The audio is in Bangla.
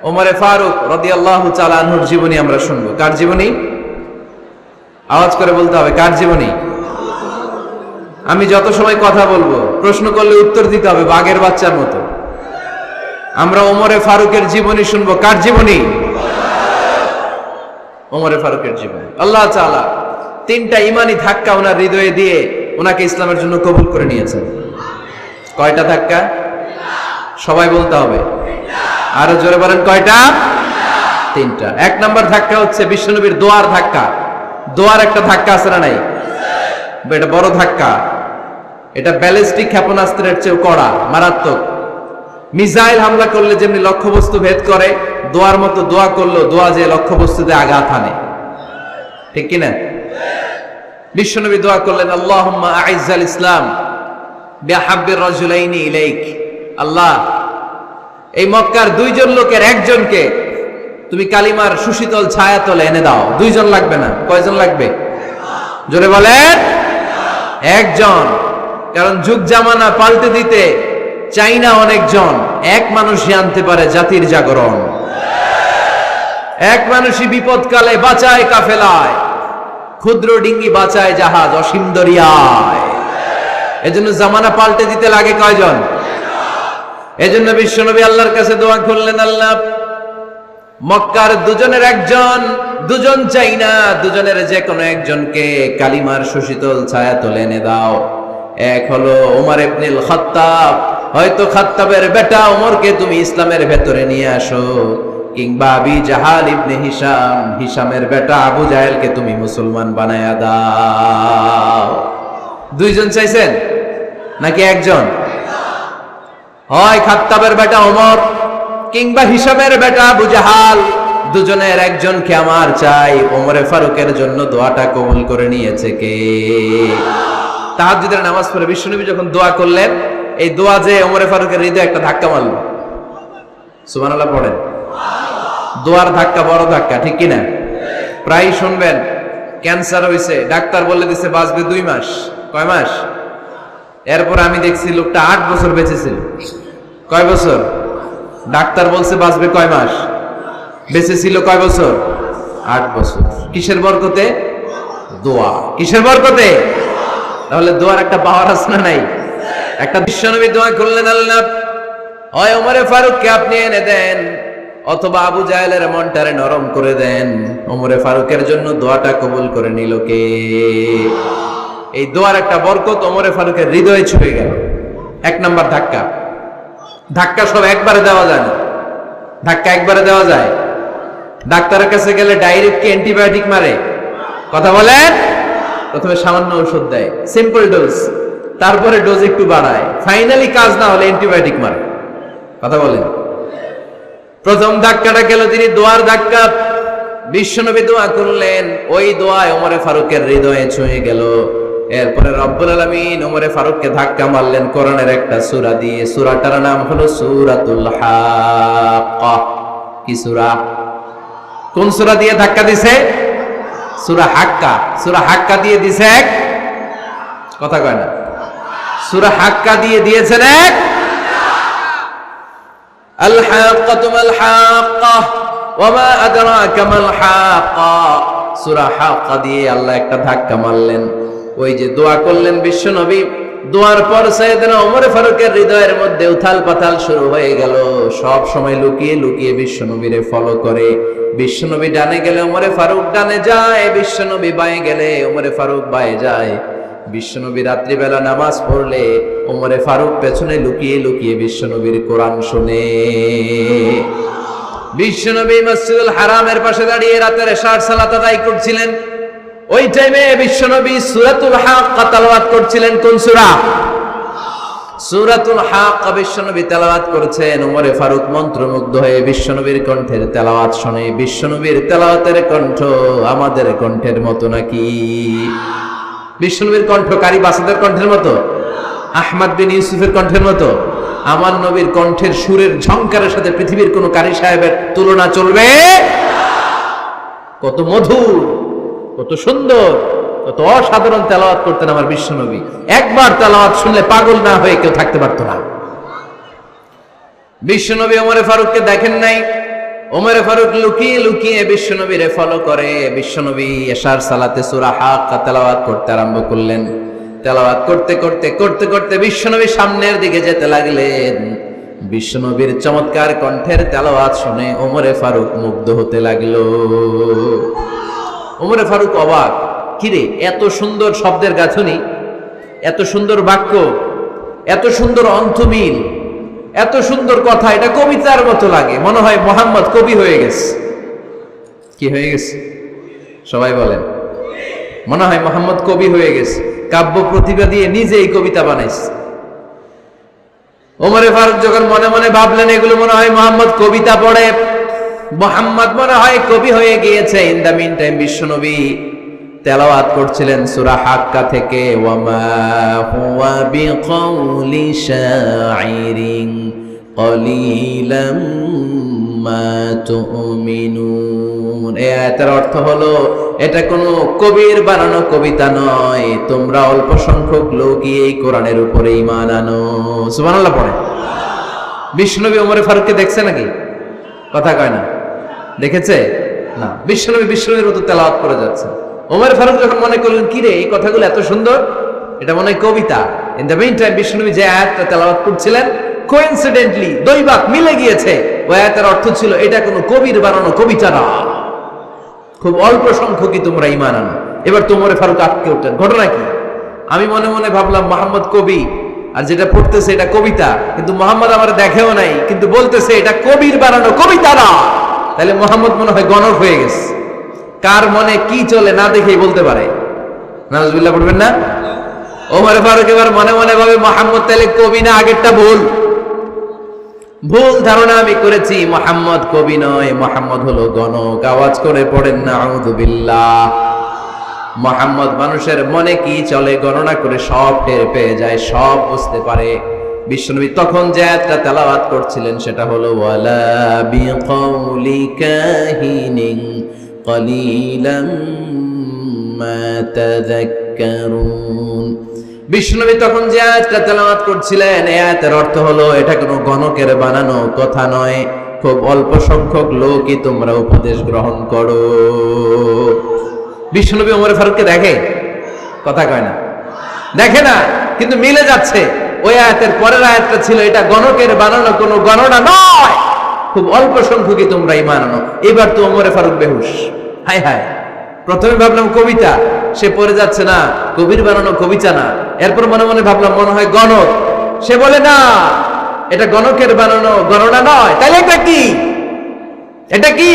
ওমরে ফারুক রাদিয়াল্লাহু তাআলা আনহুর জীবনী আমরা শুনবো। কার জীবনী? আওয়াজ করে বলতে হবে, কার জীবনী? আমি যত সময় কথা বলবো প্রশ্ন করলে উত্তর দিতে হবে বাঘের বাচ্চার মতো। আমরা ওমরে ফারুকের জীবনী শুনবো। কার জীবনী? ওমরে ফারুকের জীবনী। আল্লাহ তাআলা তিনটা ইমানি ধাক্কা ওনার হৃদয়ে দিয়ে ওনাকে ইসলামের জন্য কবুল করে নিয়েছেন। কয়টা ধাক্কা? সবাই বলতে হবে, আরো জোরে বলেন, কয়টা? তিনটা। এক নম্বর ধাক্কা হচ্ছে বিশ্বনবীর দোয়ার ধাক্কা। দোয়ার একটা ধাক্কা আছে না নাই? এটা বড় ধাক্কা। এটা ব্যালিস্টিক ক্ষেপণাস্ত্রের চেয়ে কড়া, মারাত্মক। মিসাইল হামলা করলে যেমনি লক্ষ্যবস্তু ভেদ করে, দোয়ার মতো দোয়া করলো, দোয়া যে লক্ষ্যবস্তুতে আঘাত হানে, ঠিক কিনা? বিশ্বনবী দোয়া করলেন, আল্লাহুম্মা আইজ্জাল ইসলাম বিহাব্বির রাজুলাইনি ইলাইক। আল্লাহ, এই মক্কার দুইজন লোকের একজনকে তুমি কালিমার সুশীতল ছায়াতলে এনে দাও। দুইজন লাগবে না, কয়জন লাগবে? জোরে বলেন, একজন। কারণ যুগ জামানা পাল্টে দিতে চাই না অনেকজন, এক মানুষই আনতে পারে জাতির জাগরণ। এক মানুষই বিপদকালে বাঁচায় কাফেলায়, ক্ষুদ্র ডিঙ্গি বাঁচায় জাহাজ অসীম দরিয়ায়। এজন্য জামানা পাল্টে দিতে লাগে কয়জন? এজন্য বিশ্বনবী আল্লাহর কাছে দোয়া করলেন, আল্লাহ, মক্কার দুজনের একজন, দুজন চাই না, দুজনের যে কোনো একজনকে কালিমার সুশীতল ছায়া তুলে এনে দাও। এক হলো ওমর ইবনুল খাত্তাব, হয়তো খাত্তাবের বেটা ওমরকে তুমি ইসলামের ভেতরে নিয়ে আসো, কিংবা আবি জাহাল ইবনে হিশাম, হিশামের বেটা আবু জাহেলকে তুমি মুসলমান বানায়া দাও। দুইজন চাইছেন নাকি একজন? হয় খাত্তাবের বেটা ওমর কিংবা হিশামের বেটা আবু জাহাল, দুজনের একজনকে আমার চাই। ওমরে ফারুকের জন্য দোয়াটা কবুল করে নিয়েছে কে? তাহাজ্জুদের নামাজ পড়ে বিশ্বনবী যখন দোয়া করলেন, এই দোয়া যে ওমরে ফারুকের হৃদয়ে একটা ধাক্কা মারল। সুবহানাল্লাহ পড়েন। দোয়ার ধাক্কা বড় ধাক্কা, ঠিক কিনা? প্রায় শুনবেন ক্যান্সার হয়েছে, ডাক্তার বলে দিছে বাঁচবে 2 মাস। কয় মাস? এরপর আমি দেখছি লোকটা 8 বছর বেঁচে ছিল। কয় বছর? ডাক্তার বলছে বাঁচবে কয় মাস, বেঁচে ছিল কয় বছর? 8 বছর। কিসের বরকতে? দোয়া। কিসের বরকতে? তাহলে দোয়ার একটা পাওয়ার আছে না নাই? একটা বিশ্বনবী দোয়া করলেন, আল্লাহ, হয় ওমরে ফারুককে আপনি এনে দেন, অথবা আবু জাহেলের মনটারে নরম করে দেন। ওমরে ফারুকের জন্য দোয়াটা কবুল করে নিল কে? এই দোয়ার একটা বরকত ওমরে ফারুকের হৃদয়ে ছুঁয়ে গেল। এক নাম্বার ধাক্কা। ধাক্কা সব একবারে দেওয়া যায় না। ধাক্কা একবারে দেওয়া যায়? ডাক্তারের কাছে গেলে ডাইরেক্ট কি অ্যান্টিবায়োটিক মারে? কথা বলেন। প্রথমে সামান্য ওষুধ দেয়, সিম্পল ডোজ, তারপরে ডোজ একটু বাড়ায়, ফাইনালি কাজ না হলে অ্যান্টিবায়োটিক মারে। কথা বলেন। প্রথম ধাক্কাটা গেল তিনি দোয়ার ধাক্কা। বিশ্বনবী দোয়া করলেন, ওই দোয়ায় ওমরে ফারুকের হৃদয়ে ছুঁয়ে গেল। এরপরে রব্বুল আলামিন ওমরে ফারুককে ধাক্কা মারলেন কোরআনের একটা সূরা দিয়ে। সূরাটার নাম হলো সূরাতুল হাক্কা। কি সূরা? কোন সূরা দিয়ে ধাক্কা দিছে? সূরা হাক্কা। সূরা হাক্কা দিয়ে দিছে এক, কথা কয় না। সূরা হাক্কা দিয়ে দিয়েছেন এক। আল হাক্কাতু মাল হাক্কা ওয়া মা আদরাকা মাল হাক্কা। সূরা হাক্কা দিয়ে আল্লাহ একটা ধাক্কা মারলেন। ওই যে দোয়া করলেন বিশ্বনবী, দোয়ার পর সাইয়েদনা ওমর ফারুকের হৃদয়ের মধ্যে উথাল পাতাল শুরু হয়ে গেল। সব সময় লুকিয়ে লুকিয়ে বিশ্বনবীরে ফলো করে। বিশ্বনবী ডানে গেলে ওমরে ফারুক ডানে যায়, বিশ্বনবী বাঁয়ে গেলে ওমরে ফারুক বাঁয়ে যায়। বিশ্বনবী রাত্রিবেলা নামাজ পড়লে ওমরে ফারুক পেছনে লুকিয়ে লুকিয়ে বিশ্বনবীর কোরআন শুনে। বিশ্বনবী মসজিদুল হারামের পাশে দাঁড়িয়ে রাতের এশার সালাত আদায় করছিলেন। ওই টাইমে বিশ্বনবী সূরাতুল হাক্কা তেলাওয়াত করছিলেন। কোন সূরা? সূরাতুল হাক্কা বিশ্বনবী তেলাওয়াত করছেন। ওমরে ফারুক মন্ত্রমুগ্ধ হয়ে বিশ্বনবীর কণ্ঠের তেলাওয়াত শুনে। বিশ্বনবীর তেলাওয়াতের কণ্ঠ আমাদের কণ্ঠের মতো নাকি? বিশ্বনবীর কণ্ঠ কারি বাসাদের কণ্ঠের মতো? আহমদ বিন ইউসুফের কণ্ঠের মতো? আমার নবীর কণ্ঠের সুরের ঝংকারের সাথে পৃথিবীর কোন কারি সাহেবের তুলনা চলবে? কত মধুর, কত সুন্দর, কত অসাধারণ তেলাওয়াত করতেন আমার বিশ্বনবী। একবার তেলাওয়াত শুনলে পাগল না হয়ে কেউ থাকতে পারতো না। বিশ্বনবী ওমরে ফারুককে দেখেন নাই, ওমরে ফারুক লুকিয়ে লুকিয়ে বিশ্বনবীরে ফলো করে। বিশ্বনবী এশার সালাতে সূরা হাক্কা তেলাওয়াত করতে আরম্ভ করলেন। তেলাওয়াত করতে করতে করতে করতে বিশ্বনবী সামনের দিকে যেতে লাগলেন। বিশ্বনবীর চমৎকার কণ্ঠের তেলাওয়াত শুনে ওমরে ফারুক মুগ্ধ হতে লাগলো। ওমরে ফারুক অবাক, কিরে এত সুন্দর শব্দের গাঁথনি, এত সুন্দর বাক্য, এত সুন্দর অন্তমিল, এত সুন্দর কথা, এটা কবিতার মতো লাগে। মনে হয় মোহাম্মদ কবি হয়ে গেছে। কি হয়ে গেছে সবাই বলেন? মনে হয় মোহাম্মদ কবি হয়ে গেছে, কাব্য প্রতিভা দিয়ে নিজেই কবিতা বানাইছে। ওমরে ফারুক যখন মনে মনে ভাবলেন এগুলো মনে হয় মোহাম্মদ কবিতা পড়ে, মোহাম্মদ মনে হয় কবি হয়ে গিয়েছে। ইন দা মিন টাইম বিশ্বনবী তেলাওয়াত করছিলেন সূরা হাক্কা থেকে, ওয়ামা হুয়া বিকাউলি শাইরিন কলিলাম মা তুমিনুন। এই আয়াতের অর্থ হলো এটা কোনো কবির বানানো কবিতা নয়, তোমরা অল্প সংখ্যক লোকই এই কোরআনের উপরে ঈমান আনো। সুবহানাল্লাহ পড়ে। বিশ্বনবী ওমরে ফারুককে দেখছে নাকি? কথা কয় না, দেখেছে না? বিশ্বনবীর মতো তেলাওয়াত করে যাচ্ছে। ওমর ফারুক যখন মনে করলেন কিরে এই কথাগুলো এত সুন্দর, এটা মনে হয় কবিতা। ইন দ্য মিন টাইম বিশ্বনবী যে আয়াতটা তেলাওয়াত করছিলেন, কোইন্সিডেন্টলি দৈবাক মিলে গিয়েছে। ওই আয়াতের অর্থ ছিল এটা কোনো কবির বানানো কবিতা না, খুব অল্প সংখ্যকই তোমরা ঈমান আনো। এবার তো ওমর ফারুক আটকে উঠলেন, ঘটনা কি? আমি মনে মনে ভাবলাম মোহাম্মদ কবি, আর যেটা পড়তেছে এটা কবিতা, কিন্তু মোহাম্মদ আমার দেখেও নাই, কিন্তু বলতেছে এটা কবির বানানো কবিতা না। তাহলে মোহাম্মদ মনে হয় গণক হয়ে গেছে। কার মনে কি চলে না দেখেই বলতে পারে। নাউজুবিল্লাহ পড়বেন না? ওমর ফারুক এবার মনে মনে ভাবে মোহাম্মদ তাহলে কবি না, আগেরটা ভুল ধারণা আমি করেছি। মোহাম্মদ কবি নয়, মোহাম্মদ হলো গণক। আওয়াজ করে পড়েন নাউযুবিল্লাহ। মোহাম্মদ মানুষের মনে কি চলে গণনা করে সব টের পেয়ে যায়, সব বুঝতে পারে। বিশ্বনবী তখন যে আয়াতটা তেলাওয়াত করছিলেন সেটা হলো ওয়ালা বিকাউলি কাহিনিন কলিলাম মা তাযাক্কারুন। বিশ্বনবী তখন যে আয়াতটা তেলাওয়াত করছিলেন এই আয়াতের অর্থ হলো এটা কোনো গণকের বানানো কথা নয়, খুব অল্প সংখ্যক লোকই তোমরা উপদেশ গ্রহণ করো। বিশ্বনবী ওমর ফারুককে দেখে? কথা কয় না, দেখে না, কিন্তু মিলে যাচ্ছে। ওই আয়াতের পরের আয়াতটা ছিল এটা গণকের বানানো কোনো গণনা নয়, খুব অল্প সংখ্যকই তোমরা ঈমান আনো। এবার তো ওমর ফারুক বেহুশ। হায় হায়, প্রথমে ভাবলাম কবিতা, সে পড়ে যাচ্ছে না কবির বানানো কবিতা না। এরপর মনে মনে ভাবলাম মনে হয় গণক, সে বলে না এটা গণকের বানানো গণনা নয়। তাহলে এটা কি? এটা কি?